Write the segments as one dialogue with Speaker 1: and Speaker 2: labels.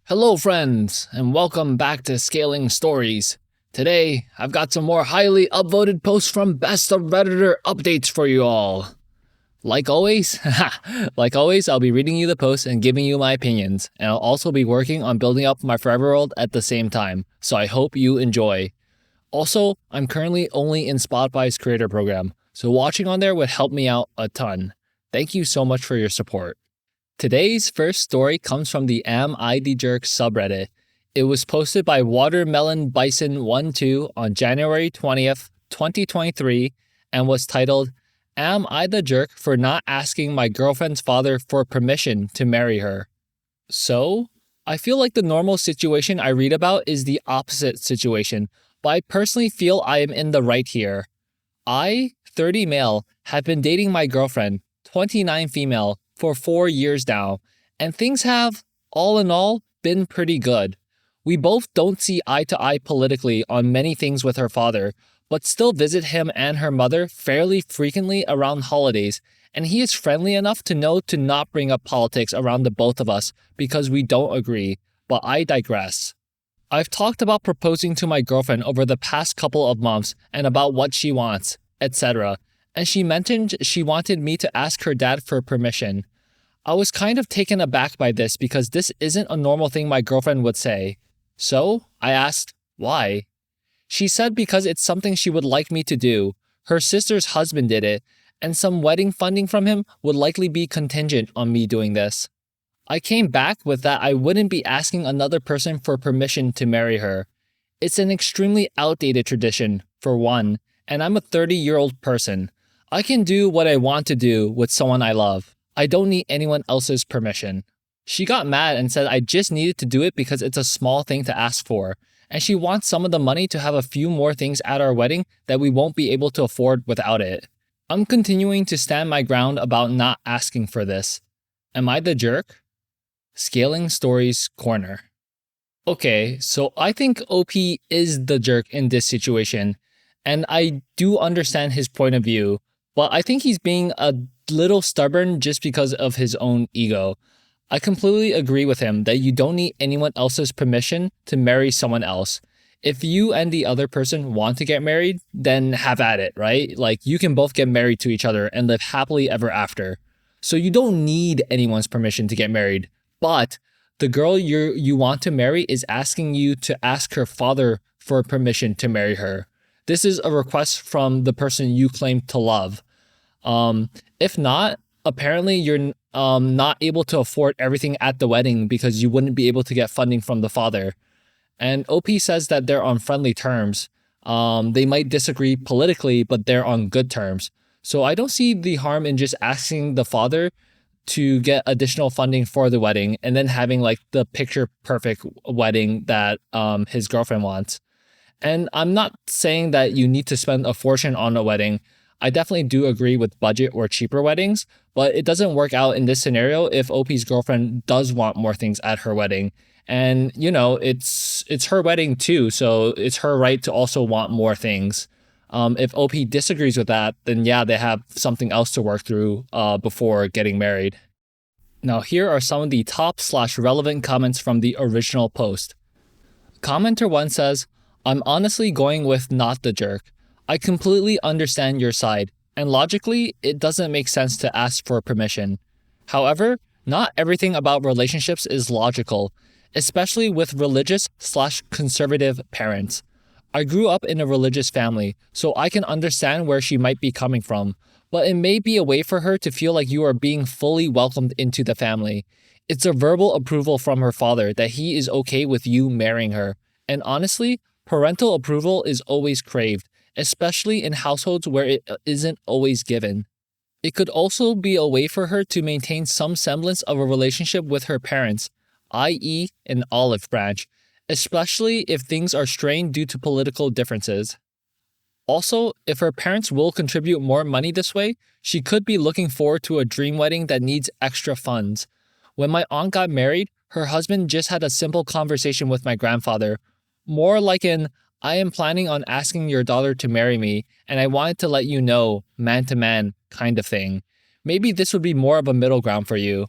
Speaker 1: Hello friends, and welcome back to Scaling Stories. Today, I've got some more highly upvoted posts from Best of Redditor updates for you all. Like always, I'll be reading you the posts and giving you my opinions, and I'll also be working on building up my Forever World at the same time, so I hope you enjoy. Also, I'm currently only in Spotify's creator program, so watching on there would help me out a ton. Thank you so much for your support. Today's first story comes from the Am I the Jerk subreddit. It was posted by Watermelon Bison 12 on January 20th, 2023, and was titled, Am I the Jerk for not asking my girlfriend's father for permission to marry her? So, I feel like the normal situation I read about is the opposite situation, but I personally feel I am in the right here. I, 30 male, have been dating my girlfriend, 29 female, for 4 years now, and things have, all in all, been pretty good. We both don't see eye to eye politically on many things with her father, but still visit him and her mother fairly frequently around holidays, and he is friendly enough to know to not bring up politics around the both of us because we don't agree, but I digress. I've talked about proposing to my girlfriend over the past couple of months and about what she wants, etc., and she mentioned she wanted me to ask her dad for permission. I was kind of taken aback by this because this isn't a normal thing my girlfriend would say. So, I asked, why? She said because it's something she would like me to do. Her sister's husband did it, and some wedding funding from him would likely be contingent on me doing this. I came back with that I wouldn't be asking another person for permission to marry her. It's an extremely outdated tradition, for one, and I'm a 30-year-old person. I can do what I want to do with someone I love. I don't need anyone else's permission. She got mad and said I just needed to do it because it's a small thing to ask for, and she wants some of the money to have a few more things at our wedding that we won't be able to afford without it. I'm continuing to stand my ground about not asking for this. Am I the jerk? Scaling Stories Corner. Okay, so I think OP is the jerk in this situation, and I do understand his point of view. But I think he's being a little stubborn just because of his own ego. I completely agree with him that you don't need anyone else's permission to marry someone else. If you and the other person want to get married, then have at it, right? Like, you can both get married to each other and live happily ever after. So you don't need anyone's permission to get married. But the girl you want to marry is asking you to ask her father for permission to marry her. This is a request from the person you claim to love. If not, apparently you're not able to afford everything at the wedding because you wouldn't be able to get funding from the father. And OP says that they're on friendly terms. They might disagree politically, but they're on good terms. So I don't see the harm in just asking the father to get additional funding for the wedding and then having like the picture perfect wedding that his girlfriend wants. And I'm not saying that you need to spend a fortune on a wedding. I definitely do agree with budget or cheaper weddings, but it doesn't work out in this scenario if OP's girlfriend does want more things at her wedding. And, you know, it's her wedding too, so it's her right to also want more things. If OP disagrees with that, then yeah, they have something else to work through before getting married. Now, here are some of the top/relevant comments from the original post. Commenter 1 says, I'm honestly going with not the jerk. I completely understand your side, and logically, it doesn't make sense to ask for permission. However, not everything about relationships is logical, especially with religious/conservative parents. I grew up in a religious family, so I can understand where she might be coming from, but it may be a way for her to feel like you are being fully welcomed into the family. It's a verbal approval from her father that he is okay with you marrying her, and honestly, parental approval is always craved, especially in households where it isn't always given. It could also be a way for her to maintain some semblance of a relationship with her parents, i.e. an olive branch, especially if things are strained due to political differences. Also, if her parents will contribute more money this way, she could be looking forward to a dream wedding that needs extra funds. When my aunt got married, her husband just had a simple conversation with my grandfather, more like an, I am planning on asking your daughter to marry me, and I wanted to let you know, man to man, kind of thing. Maybe this would be more of a middle ground for you.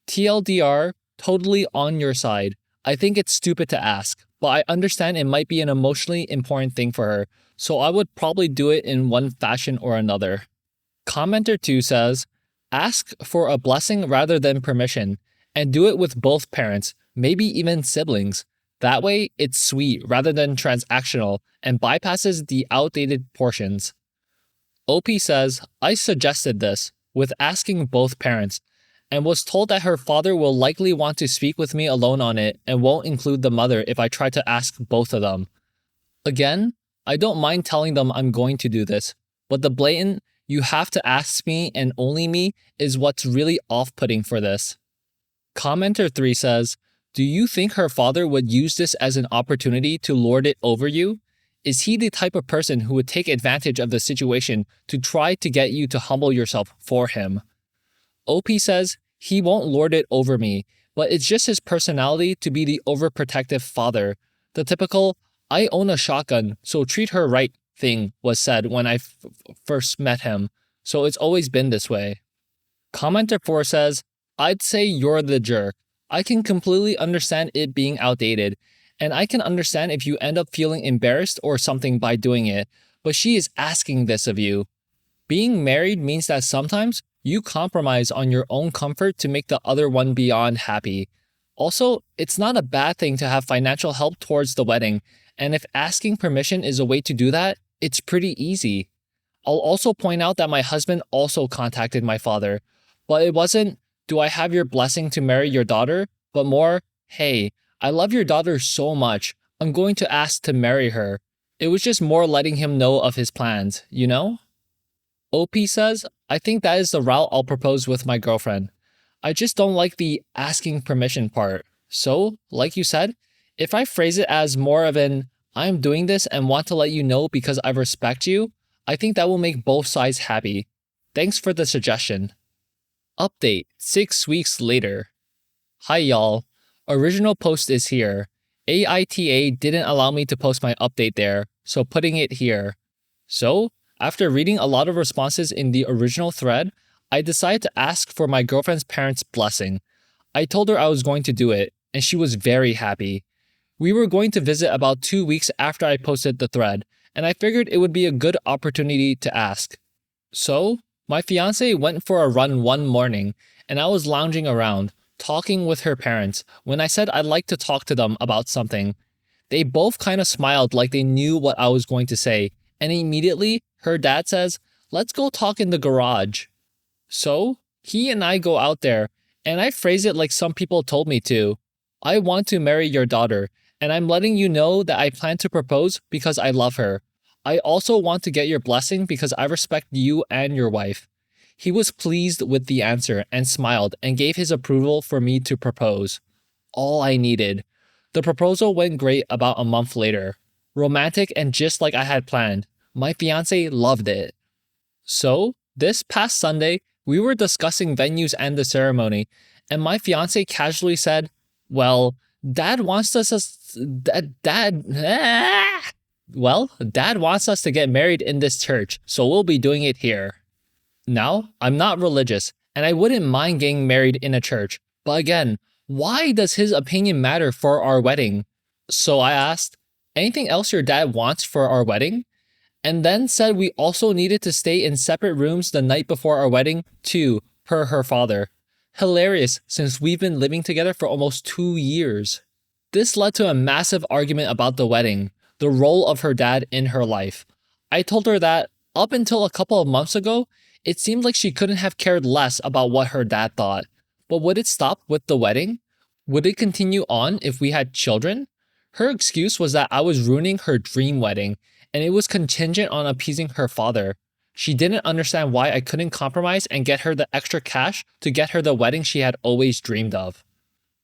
Speaker 1: TLDR, totally on your side. I think it's stupid to ask, but I understand it might be an emotionally important thing for her, so I would probably do it in one fashion or another. Commenter 2 says, ask for a blessing rather than permission, and do it with both parents, maybe even siblings. That way, it's sweet rather than transactional and bypasses the outdated portions. OP says, I suggested this, with asking both parents, and was told that her father will likely want to speak with me alone on it and won't include the mother if I try to ask both of them. Again, I don't mind telling them I'm going to do this, but the blatant, you have to ask me and only me is what's really off-putting for this. Commenter 3 says, do you think her father would use this as an opportunity to lord it over you? Is he the type of person who would take advantage of the situation to try to get you to humble yourself for him? OP says, he won't lord it over me, but it's just his personality to be the overprotective father. The typical, I own a shotgun, so treat her right thing was said when I first met him, so it's always been this way. Commenter 4 says, I'd say you're the jerk. I can completely understand it being outdated, and I can understand if you end up feeling embarrassed or something by doing it, but she is asking this of you. Being married means that sometimes you compromise on your own comfort to make the other one beyond happy. Also, it's not a bad thing to have financial help towards the wedding, and if asking permission is a way to do that, it's pretty easy. I'll also point out that my husband also contacted my father, but it wasn't, do I have your blessing to marry your daughter, but more, hey, I love your daughter so much, I'm going to ask to marry her. It was just more letting him know of his plans, you know? OP says, I think that is the route I'll propose with my girlfriend. I just don't like the asking permission part. So, like you said, if I phrase it as more of an, I'm doing this and want to let you know because I respect you, I think that will make both sides happy. Thanks for the suggestion. Update 6 weeks later. Hi y'all. Original post is here. AITA didn't allow me to post my update there, so putting it here. So, after reading a lot of responses in the original thread, I decided to ask for my girlfriend's parents' blessing. I told her I was going to do it, and she was very happy. We were going to visit about 2 weeks after I posted the thread, and I figured it would be a good opportunity to ask. So, my fiancé went for a run one morning, and I was lounging around, talking with her parents, when I said I'd like to talk to them about something. They both kind of smiled like they knew what I was going to say, and immediately, her dad says, let's go talk in the garage. So, he and I go out there, and I phrase it like some people told me to. I want to marry your daughter, and I'm letting you know that I plan to propose because I love her. I also want to get your blessing because I respect you and your wife. He was pleased with the answer and smiled and gave his approval for me to propose. All I needed. The proposal went great about a month later. Romantic and just like I had planned. My fiancé loved it. So, this past Sunday, we were discussing venues and the ceremony, and my fiancé casually said, well, Dad wants us to get married in this church, so we'll be doing it here. Now, I'm not religious, and I wouldn't mind getting married in a church, but again, why does his opinion matter for our wedding? So I asked, anything else your dad wants for our wedding? And then said we also needed to stay in separate rooms the night before our wedding, too, per her father. Hilarious, since we've been living together for almost 2 years. This led to a massive argument about the wedding, the role of her dad in her life. I told her that, up until a couple of months ago, it seemed like she couldn't have cared less about what her dad thought. But would it stop with the wedding? Would it continue on if we had children? Her excuse was that I was ruining her dream wedding, and it was contingent on appeasing her father. She didn't understand why I couldn't compromise and get her the extra cash to get her the wedding she had always dreamed of.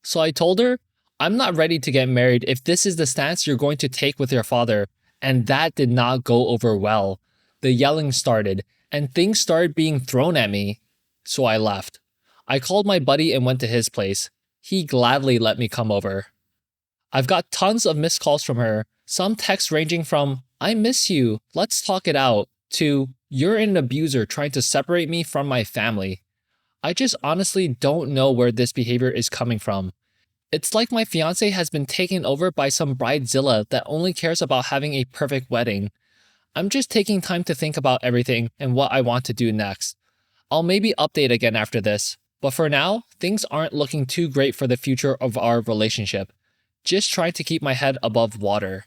Speaker 1: So I told her, I'm not ready to get married if this is the stance you're going to take with your father, and that did not go over well. The yelling started, and things started being thrown at me. So I left. I called my buddy and went to his place. He gladly let me come over. I've got tons of missed calls from her, some texts ranging from, I miss you, let's talk it out, to, you're an abuser trying to separate me from my family. I just honestly don't know where this behavior is coming from. It's like my fiance has been taken over by some bridezilla that only cares about having a perfect wedding. I'm just taking time to think about everything and what I want to do next. I'll maybe update again after this, but for now, things aren't looking too great for the future of our relationship. Just trying to keep my head above water.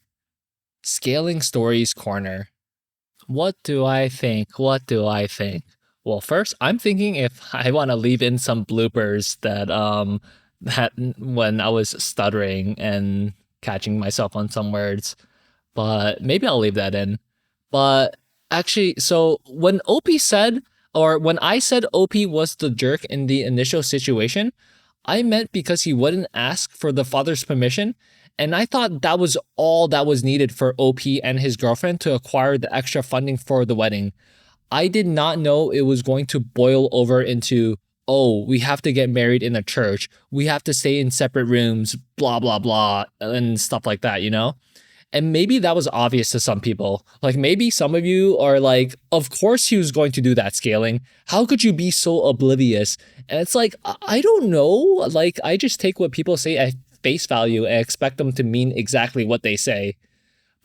Speaker 1: Scaling Stories Corner. What do I think? Well, first, I'm thinking if I want to leave in some bloopers that when I was stuttering and catching myself on some words, but maybe I'll leave that in. But actually, so when I said OP was the jerk in the initial situation, I meant because he wouldn't ask for the father's permission, and I thought that was all that was needed for OP and his girlfriend to acquire the extra funding for the wedding. I did not know it was going to boil over into, oh, we have to get married in a church, we have to stay in separate rooms, blah, blah, blah, and stuff like that, you know? And maybe that was obvious to some people. Like maybe some of you are like, of course he was going to do that, Scaling. How could you be so oblivious? And it's like, I don't know. Like I just take what people say at face value and expect them to mean exactly what they say.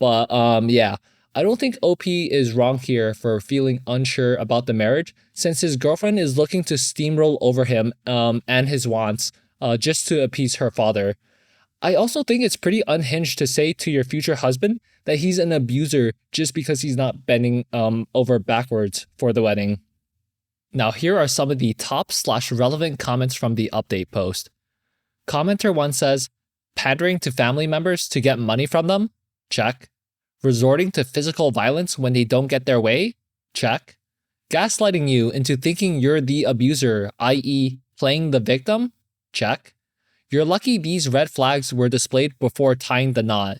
Speaker 1: But yeah, I don't think OP is wrong here for feeling unsure about the marriage, since his girlfriend is looking to steamroll over him and his wants just to appease her father. I also think it's pretty unhinged to say to your future husband that he's an abuser just because he's not bending over backwards for the wedding. Now, here are some of the top/relevant comments from the update post. Commenter 1 says, pandering to family members to get money from them? Check. Resorting to physical violence when they don't get their way? Check. Gaslighting you into thinking you're the abuser, i.e., playing the victim? Check. You're lucky these red flags were displayed before tying the knot.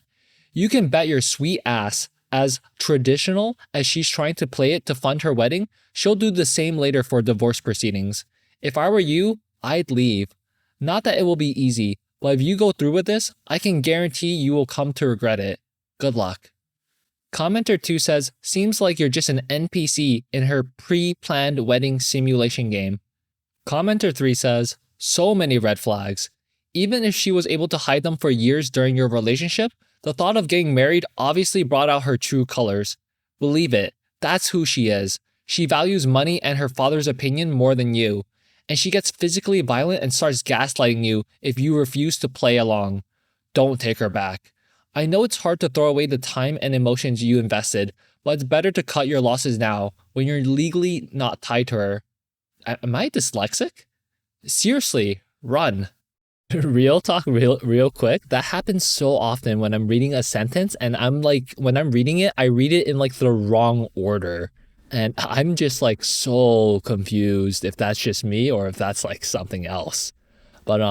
Speaker 1: You can bet your sweet ass, as traditional as she's trying to play it to fund her wedding, she'll do the same later for divorce proceedings. If I were you, I'd leave. Not that it will be easy, but if you go through with this, I can guarantee you will come to regret it. Good luck. Commenter 2 says, seems like you're just an NPC in her pre-planned wedding simulation game. Commenter 3 says, so many red flags. Even if she was able to hide them for years during your relationship, the thought of getting married obviously brought out her true colors. Believe it, that's who she is. She values money and her father's opinion more than you. And she gets physically violent and starts gaslighting you if you refuse to play along. Don't take her back. I know it's hard to throw away the time and emotions you invested, but it's better to cut your losses now when you're legally not tied to her. Am I dyslexic? Seriously, run. Real talk, real quick. That happens so often when I'm reading a sentence and I'm like, when I'm reading it, I read it in like the wrong order. And I'm just like so confused if that's just me or if that's like something else. But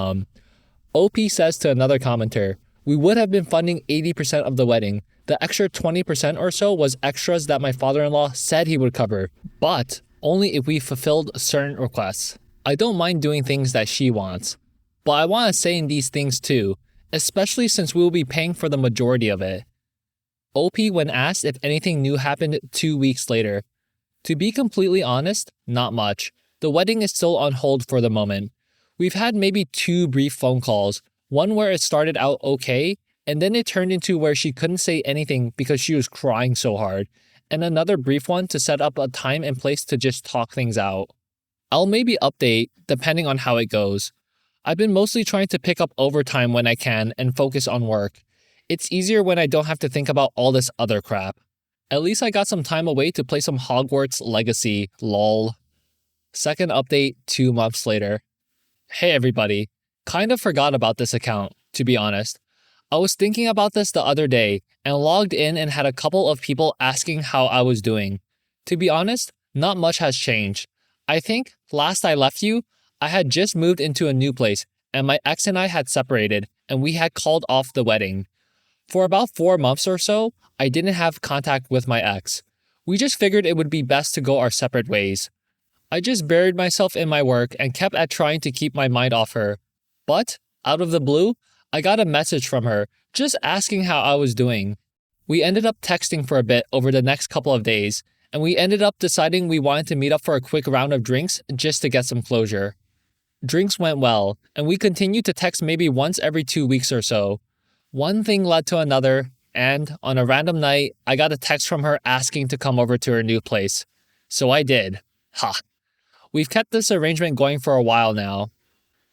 Speaker 1: OP says to another commenter, we would have been funding 80% of the wedding. The extra 20% or so was extras that my father-in-law said he would cover, but only if we fulfilled certain requests. I don't mind doing things that she wants. But I want to say in these things too, especially since we will be paying for the majority of it. OP when asked if anything new happened 2 weeks later. To be completely honest, not much. The wedding is still on hold for the moment. We've had maybe 2 brief phone calls, one where it started out okay, and then it turned into where she couldn't say anything because she was crying so hard, and another brief one to set up a time and place to just talk things out. I'll maybe update depending on how it goes. I've been mostly trying to pick up overtime when I can and focus on work. It's easier when I don't have to think about all this other crap. At least I got some time away to play some Hogwarts Legacy, lol. Second update 2 months later. Hey everybody, kind of forgot about this account, to be honest. I was thinking about this the other day and logged in and had a couple of people asking how I was doing. To be honest, not much has changed. I think last I left you, I had just moved into a new place and my ex and I had separated and we had called off the wedding. For about 4 months or so, I didn't have contact with my ex. We just figured it would be best to go our separate ways. I just buried myself in my work and kept at trying to keep my mind off her. But, out of the blue, I got a message from her just asking how I was doing. We ended up texting for a bit over the next couple of days, and we ended up deciding we wanted to meet up for a quick round of drinks just to get some closure. Drinks went well, and we continued to text maybe once every 2 weeks or so. One thing led to another, and on a random night, I got a text from her asking to come over to her new place. So I did. Ha. We've kept this arrangement going for a while now.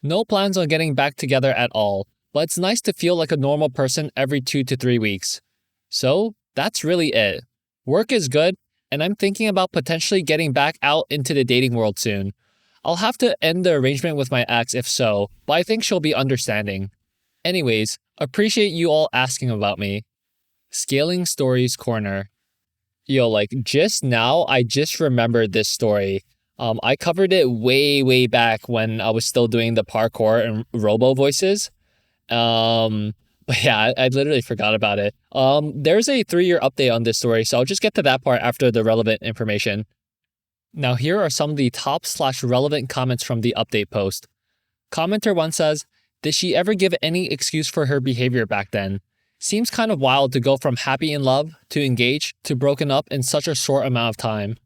Speaker 1: No plans on getting back together at all, but it's nice to feel like a normal person every 2 to 3 weeks. So, that's really it. Work is good, and I'm thinking about potentially getting back out into the dating world soon. I'll have to end the arrangement with my ex if so, but I think she'll be understanding. Anyways, appreciate you all asking about me. Scaling Stories Corner. Yo, just now, I just remembered this story. I covered it way back when I was still doing the parkour and robo voices. But yeah, I literally forgot about it. There's a 3-year update on this story, so I'll just get to that part after the relevant information. Now here are some of the top/relevant comments from the update post. Commenter 1 says, "Did she ever give any excuse for her behavior back then? Seems kind of wild to go from happy in love, to engaged, to broken up in such a short amount of time."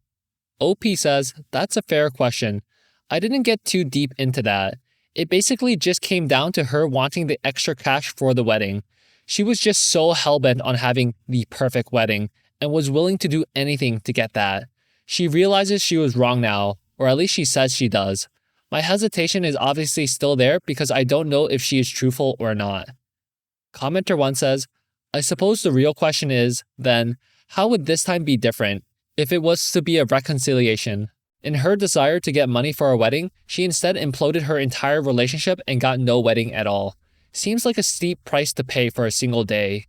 Speaker 1: OP says, "That's a fair question. I didn't get too deep into that. It basically just came down to her wanting the extra cash for the wedding. She was just so hellbent on having the perfect wedding and was willing to do anything to get that. She realizes she was wrong now, or at least she says she does. My hesitation is obviously still there because I don't know if she is truthful or not." Commenter 1 says, "I suppose the real question is, then, how would this time be different if it was to be a reconciliation? In her desire to get money for a wedding, she instead imploded her entire relationship and got no wedding at all. Seems like a steep price to pay for a single day.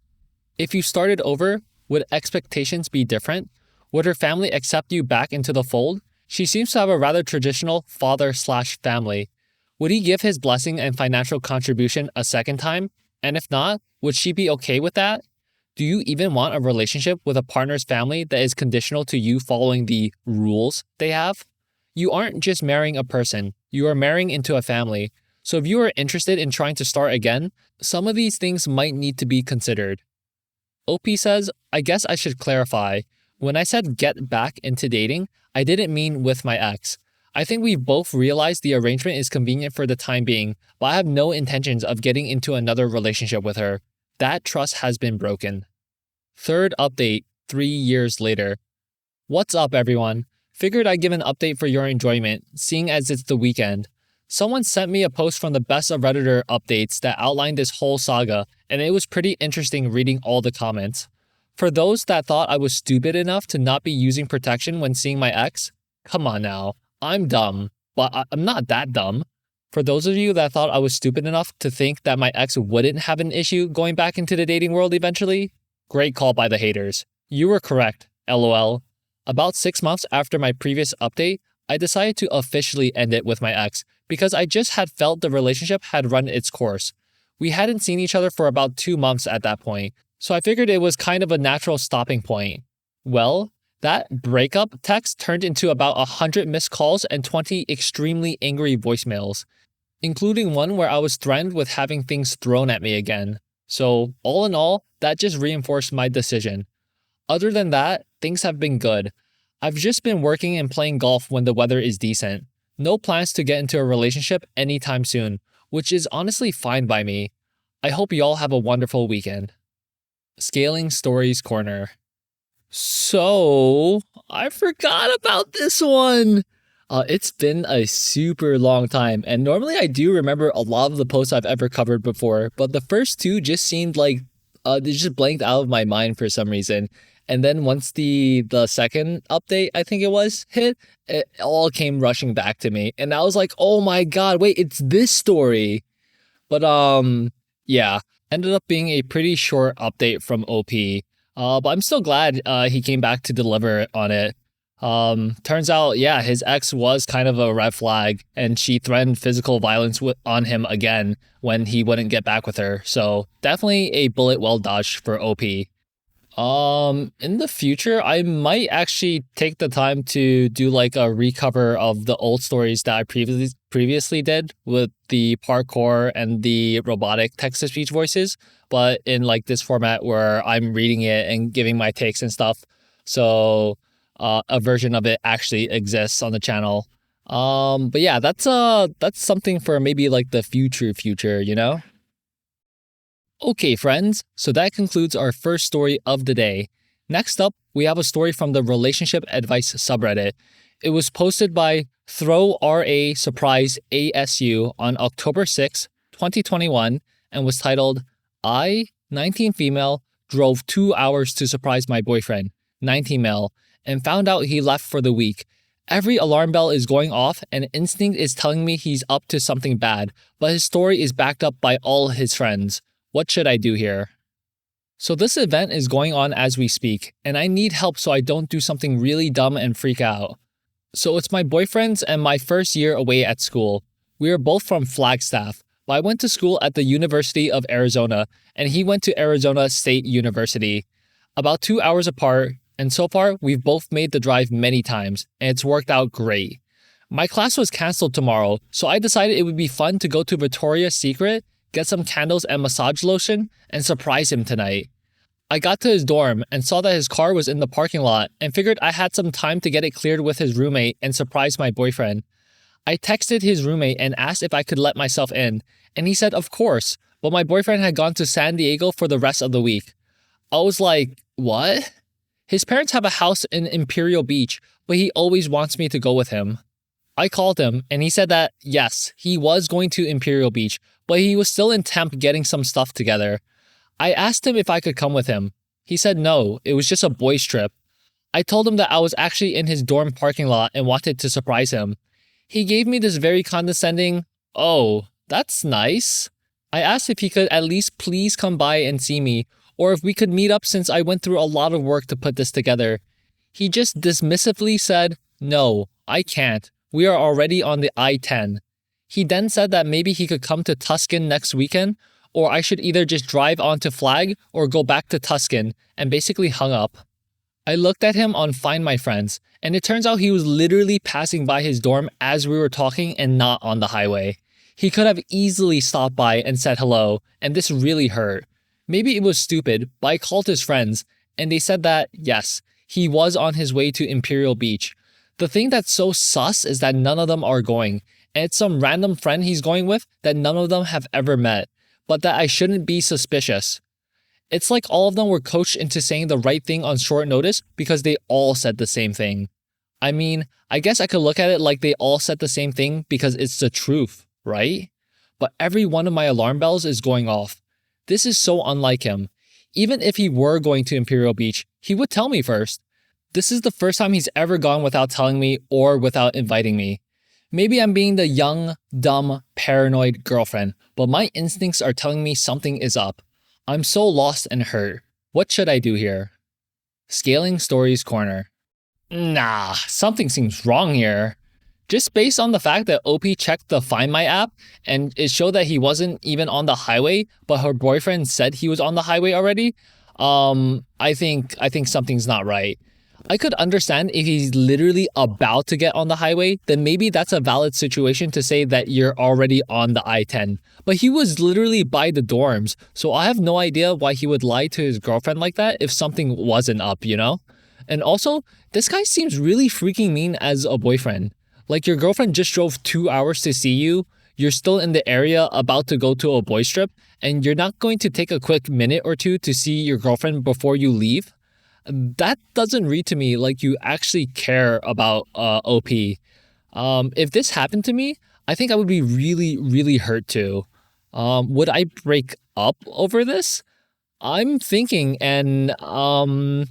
Speaker 1: If you started over, would expectations be different? Would her family accept you back into the fold? She seems to have a rather traditional father/family. Would he give his blessing and financial contribution a second time? And if not, would she be okay with that? Do you even want a relationship with a partner's family that is conditional to you following the rules they have? You aren't just marrying a person, you are marrying into a family. So if you are interested in trying to start again, some of these things might need to be considered." OP says, "I guess I should clarify. When I said get back into dating, I didn't mean with my ex. I think we've both realized the arrangement is convenient for the time being, but I have no intentions of getting into another relationship with her. That trust has been broken." Third update, 3 years later. What's up, everyone? Figured I'd give an update for your enjoyment, seeing as it's the weekend. Someone sent me a post from the Best of Redditor updates that outlined this whole saga, and it was pretty interesting reading all the comments. For those that thought I was stupid enough to not be using protection when seeing my ex, come on now, I'm dumb, but I'm not that dumb. For those of you that thought I was stupid enough to think that my ex wouldn't have an issue going back into the dating world eventually, great call by the haters. You were correct, LOL. About 6 months after my previous update, I decided to officially end it with my ex because I just had felt the relationship had run its course. We hadn't seen each other for about 2 months at that point, so I figured it was kind of a natural stopping point. Well, that breakup text turned into about 100 missed calls and 20 extremely angry voicemails, including one where I was threatened with having things thrown at me again. So, all in all, that just reinforced my decision. Other than that, things have been good. I've just been working and playing golf when the weather is decent. No plans to get into a relationship anytime soon, which is honestly fine by me. I hope y'all have a wonderful weekend. Scaling Stories Corner. So, I forgot about this one. It's been a super long time, and normally I do remember a lot of the posts I've ever covered before, but the first two just seemed like they just blanked out of my mind for some reason. And then once the second update, I think it was, hit, it all came rushing back to me. And I was like, oh my god, wait, it's this story. But yeah, ended up being a pretty short update from OP. But I'm still glad he came back to deliver on it. Turns out, yeah, his ex was kind of a red flag, and she threatened physical violence on him again when he wouldn't get back with her. So definitely a bullet well dodged for OP. In the future, I might actually take the time to do like a recover of the old stories that I previously did with the parkour and the robotic text-to-speech voices, but in like this format where I'm reading it and giving my takes and stuff. So a version of it actually exists on the channel. But yeah, that's something for maybe like the future, you know? Okay, friends, so that concludes our first story of the day. Next up, we have a story from the Relationship Advice subreddit. It was posted by ThrowrasurpriseASU on October 6, 2021, and was titled, I, 19 female, drove 2 hours to surprise my boyfriend, 19 male, and found out he left for the week. Every alarm bell is going off and instinct is telling me he's up to something bad, but his story is backed up by all his friends. What should I do here? So this event is going on as we speak, and I need help so I don't do something really dumb and freak out. So it's my boyfriend's and my first year away at school. We are both from Flagstaff, but I went to school at the University of Arizona, and he went to Arizona State University. About 2 hours apart, and so far we've both made the drive many times, and it's worked out great. My class was canceled tomorrow, so I decided it would be fun to go to Victoria's Secret, get some candles and massage lotion, and surprise him tonight. I got to his dorm and saw that his car was in the parking lot and figured I had some time to get it cleared with his roommate and surprise my boyfriend. I texted his roommate and asked if I could let myself in, and he said of course, but my boyfriend had gone to San Diego for the rest of the week. I was like, what? His parents have a house in Imperial Beach, but he always wants me to go with him. I called him, and he said that, yes, he was going to Imperial Beach, but he was still in temp getting some stuff together. I asked him if I could come with him. He said no, it was just a boys' trip. I told him that I was actually in his dorm parking lot and wanted to surprise him. He gave me this very condescending, "Oh, that's nice." I asked if he could at least please come by and see me, or if we could meet up since I went through a lot of work to put this together. He just dismissively said, "No, I can't. We are already on the I-10. He then said that maybe he could come to Tuscan next weekend, or I should either just drive on to Flag or go back to Tuscan, and basically hung up. I looked at him on Find My Friends, and it turns out he was literally passing by his dorm as we were talking and not on the highway. He could have easily stopped by and said hello, and this really hurt. Maybe it was stupid, but I called his friends, and they said that, yes, he was on his way to Imperial Beach. The thing that's so sus is that none of them are going, and it's some random friend he's going with that none of them have ever met, but that I shouldn't be suspicious. It's like all of them were coached into saying the right thing on short notice because they all said the same thing. I mean, I guess I could look at it like they all said the same thing because it's the truth, right? But every one of my alarm bells is going off. This is so unlike him. Even if he were going to Imperial Beach, he would tell me first. This is the first time he's ever gone without telling me or without inviting me. Maybe I'm being the young, dumb, paranoid girlfriend, but my instincts are telling me something is up. I'm so lost and hurt. What should I do here? Scaling Stories Corner. Nah, something seems wrong here. Just based on the fact that OP checked the Find My app and it showed that he wasn't even on the highway, but her boyfriend said he was on the highway already, I think something's not right. I could understand if he's literally about to get on the highway, then maybe that's a valid situation to say that you're already on the I-10. But he was literally by the dorms, so I have no idea why he would lie to his girlfriend like that if something wasn't up, you know? And also, this guy seems really freaking mean as a boyfriend. Like your girlfriend just drove 2 hours to see you, you're still in the area about to go to a boys trip, and you're not going to take a quick minute or two to see your girlfriend before you leave? That doesn't read to me like you actually care about OP. If this happened to me, I think I would be really, really hurt too. Would I break up over this? I'm thinking, and I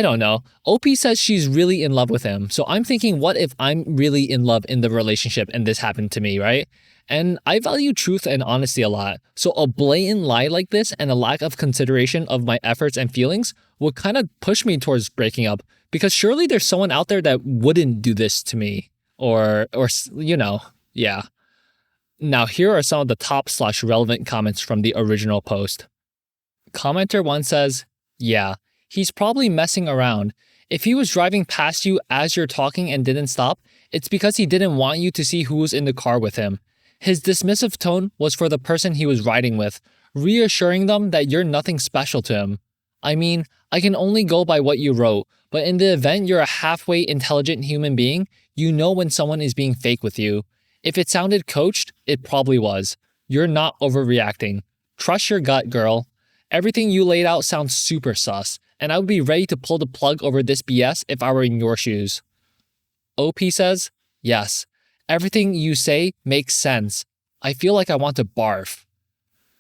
Speaker 1: don't know. OP says she's really in love with him, so I'm thinking, what if I'm really in love in the relationship and this happened to me, right? And I value truth and honesty a lot, so a blatant lie like this and a lack of consideration of my efforts and feelings would kind of push me towards breaking up, because surely there's someone out there that wouldn't do this to me, or you know, yeah. Now here are some of the top/relevant comments from the original post. Commenter 1 says, yeah, he's probably messing around. If he was driving past you as you're talking and didn't stop, it's because he didn't want you to see who was in the car with him. His dismissive tone was for the person he was riding with, reassuring them that you're nothing special to him. I mean, I can only go by what you wrote, but in the event you're a halfway intelligent human being, you know when someone is being fake with you. If it sounded coached, it probably was. You're not overreacting. Trust your gut, girl. Everything you laid out sounds super sus, and I would be ready to pull the plug over this BS if I were in your shoes. OP says, yes, everything you say makes sense. I feel like I want to barf.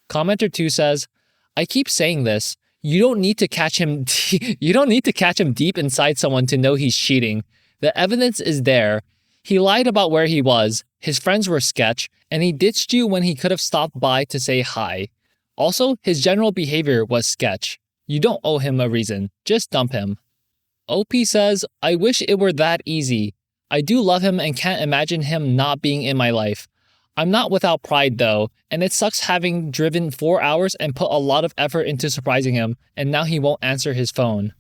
Speaker 1: Commenter 2 says, I keep saying this. You don't need to catch him deep inside someone to know he's cheating. The evidence is there. He lied about where he was, his friends were sketch, and he ditched you when he could have stopped by to say hi. Also, his general behavior was sketch. You don't owe him a reason. Just dump him. OP says, I wish it were that easy. I do love him and can't imagine him not being in my life. I'm not without pride though, and it sucks having driven 4 hours and put a lot of effort into surprising him, and now he won't answer his phone.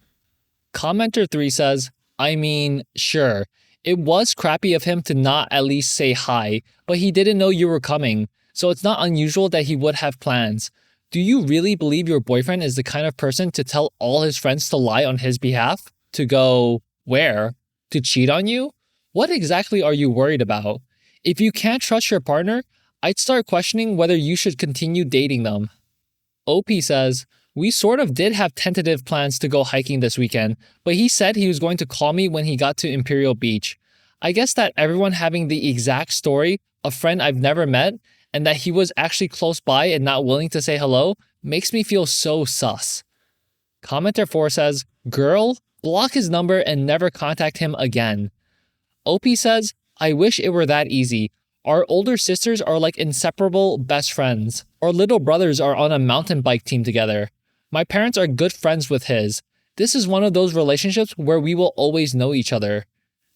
Speaker 1: Commenter 3 says, I mean, sure, it was crappy of him to not at least say hi, but he didn't know you were coming, so it's not unusual that he would have plans. Do you really believe your boyfriend is the kind of person to tell all his friends to lie on his behalf? To go, where? To cheat on you? What exactly are you worried about? If you can't trust your partner, I'd start questioning whether you should continue dating them. OP says, we sort of did have tentative plans to go hiking this weekend, but he said he was going to call me when he got to Imperial Beach. I guess that everyone having the exact story, a friend I've never met, and that he was actually close by and not willing to say hello, makes me feel so sus. Commenter 4 says, girl, block his number and never contact him again. OP says, I wish it were that easy. Our older sisters are like inseparable best friends. Our little brothers are on a mountain bike team together. My parents are good friends with his. This is one of those relationships where we will always know each other.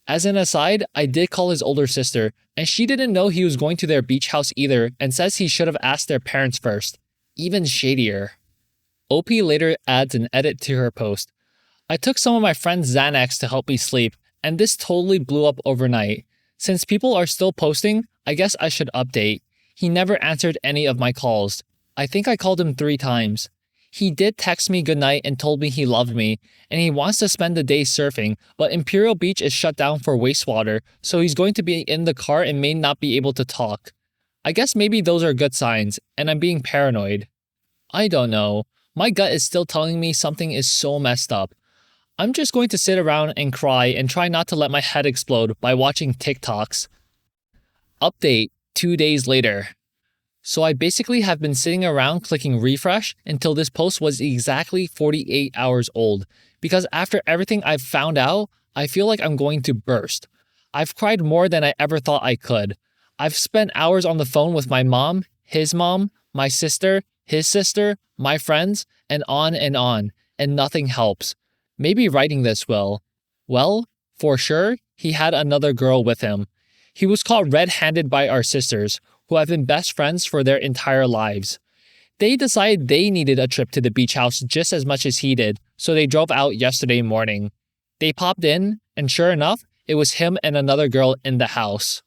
Speaker 1: As an aside, I did call his older sister, and she didn't know he was going to their beach house either and says he should have asked their parents first. Even shadier. OP later adds an edit to her post. I took some of my friend's Xanax to help me sleep, and this totally blew up overnight. Since people are still posting, I guess I should update. He never answered any of my calls. I think I called him 3 times. He did text me goodnight and told me he loved me, and he wants to spend the day surfing, but Imperial Beach is shut down for wastewater, so he's going to be in the car and may not be able to talk. I guess maybe those are good signs, and I'm being paranoid. I don't know. My gut is still telling me something is so messed up. I'm just going to sit around and cry and try not to let my head explode by watching TikToks. Update 2 days later. So I basically have been sitting around clicking refresh until this post was exactly 48 hours old, because after everything I've found out, I feel like I'm going to burst. I've cried more than I ever thought I could. I've spent hours on the phone with my mom, his mom, my sister, his sister, my friends, and on, and nothing helps. Maybe writing this will. Well, for sure, he had another girl with him. He was caught red-handed by our sisters, who have been best friends for their entire lives. They decided they needed a trip to the beach house just as much as he did, so they drove out yesterday morning. They popped in, and sure enough, it was him and another girl in the house.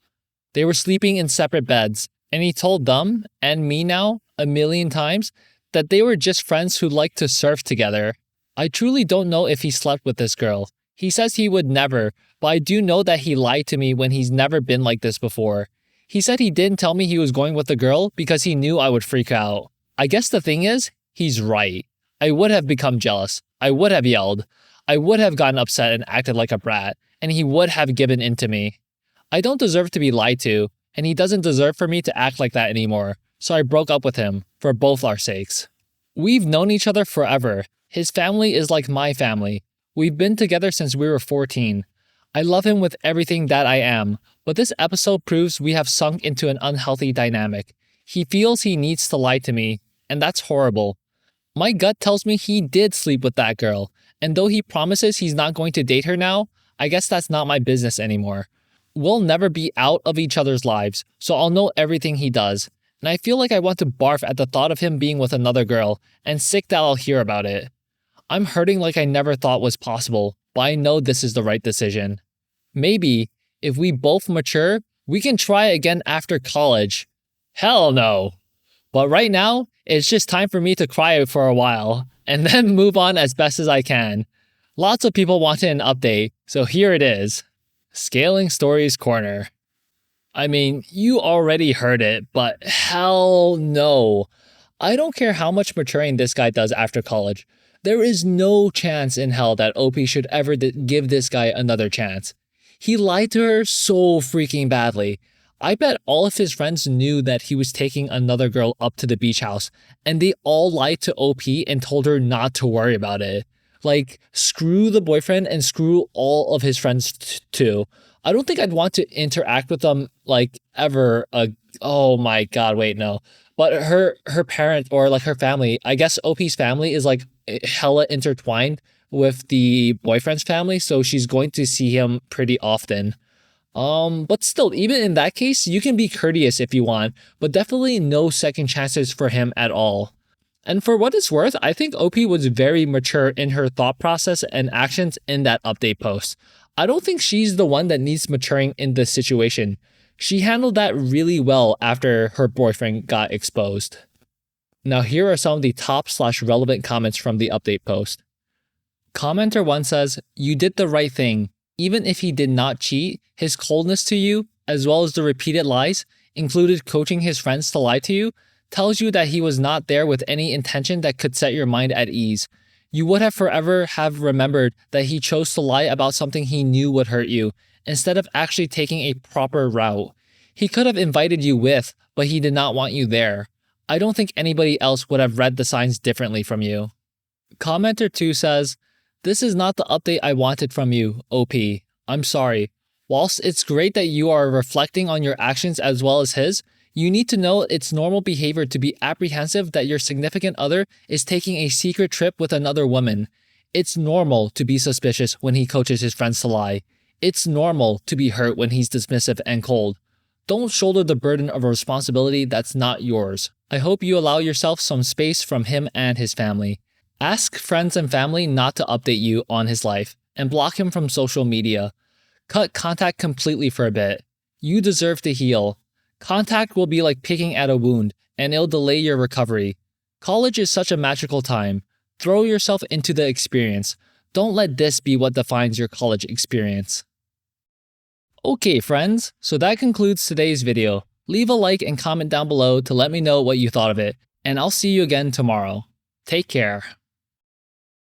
Speaker 1: They were sleeping in separate beds, and he told them, and me now, 1,000,000 times, that they were just friends who liked to surf together. I truly don't know if he slept with this girl. He says he would never, but I do know that he lied to me when he's never been like this before. He said he didn't tell me he was going with the girl because he knew I would freak out. I guess the thing is, he's right. I would have become jealous. I would have yelled. I would have gotten upset and acted like a brat, and he would have given in to me. I don't deserve to be lied to, and he doesn't deserve for me to act like that anymore, so I broke up with him, for both our sakes. We've known each other forever. His family is like my family. We've been together since we were 14. I love him with everything that I am, but this episode proves we have sunk into an unhealthy dynamic. He feels he needs to lie to me, and that's horrible. My gut tells me he did sleep with that girl, and though he promises he's not going to date her now, I guess that's not my business anymore. We'll never be out of each other's lives, so I'll know everything he does, and I feel like I want to barf at the thought of him being with another girl, and sick that I'll hear about it. I'm hurting like I never thought was possible, but I know this is the right decision. Maybe, if we both mature, we can try again after college. Hell no. But right now, it's just time for me to cry for a while. and then move on as best as I can. Lots of people wanted an update, so here it is. Scaling Stories Corner. I mean, you already heard it, but hell no. I don't care how much maturing this guy does after college. There is no chance in hell that OP should ever give this guy another chance. He lied to her so freaking badly. I bet all of his friends knew that he was taking another girl up to the beach house, and they all lied to OP and told her not to worry about it. Like, screw the boyfriend and screw all of his friends too. I don't think I'd want to interact with them, like, ever. Oh my god, wait, no. But her parent, or like her family, I guess OP's family is like hella intertwined with the boyfriend's family, so she's going to see him pretty often. But still, even in that case, you can be courteous if you want, but definitely no second chances for him at all. And for what it's worth, I think OP was very mature in her thought process and actions in that update post. I don't think she's the one that needs maturing in this situation. She handled that really well after her boyfriend got exposed. Now here are some of the top/relevant comments from the update post. Commenter 1 says, "You did the right thing. Even if he did not cheat, his coldness to you, as well as the repeated lies, included coaching his friends to lie to you, tells you that he was not there with any intention that could set your mind at ease. You would have forever have remembered that he chose to lie about something he knew would hurt you, instead of actually taking a proper route. He could have invited you with, but he did not want you there. I don't think anybody else would have read the signs differently from you." Commenter 2 says, "This is not the update I wanted from you, OP. I'm sorry. Whilst it's great that you are reflecting on your actions as well as his, you need to know it's normal behavior to be apprehensive that your significant other is taking a secret trip with another woman. It's normal to be suspicious when he coaches his friends to lie. It's normal to be hurt when he's dismissive and cold. Don't shoulder the burden of a responsibility that's not yours. I hope you allow yourself some space from him and his family. Ask friends and family not to update you on his life, and block him from social media. Cut contact completely for a bit. You deserve to heal. Contact will be like picking at a wound, and it'll delay your recovery. College is such a magical time. Throw yourself into the experience. Don't let this be what defines your college experience." Okay friends, so that concludes today's video. Leave a like and comment down below to let me know what you thought of it, and I'll see you again tomorrow. Take care.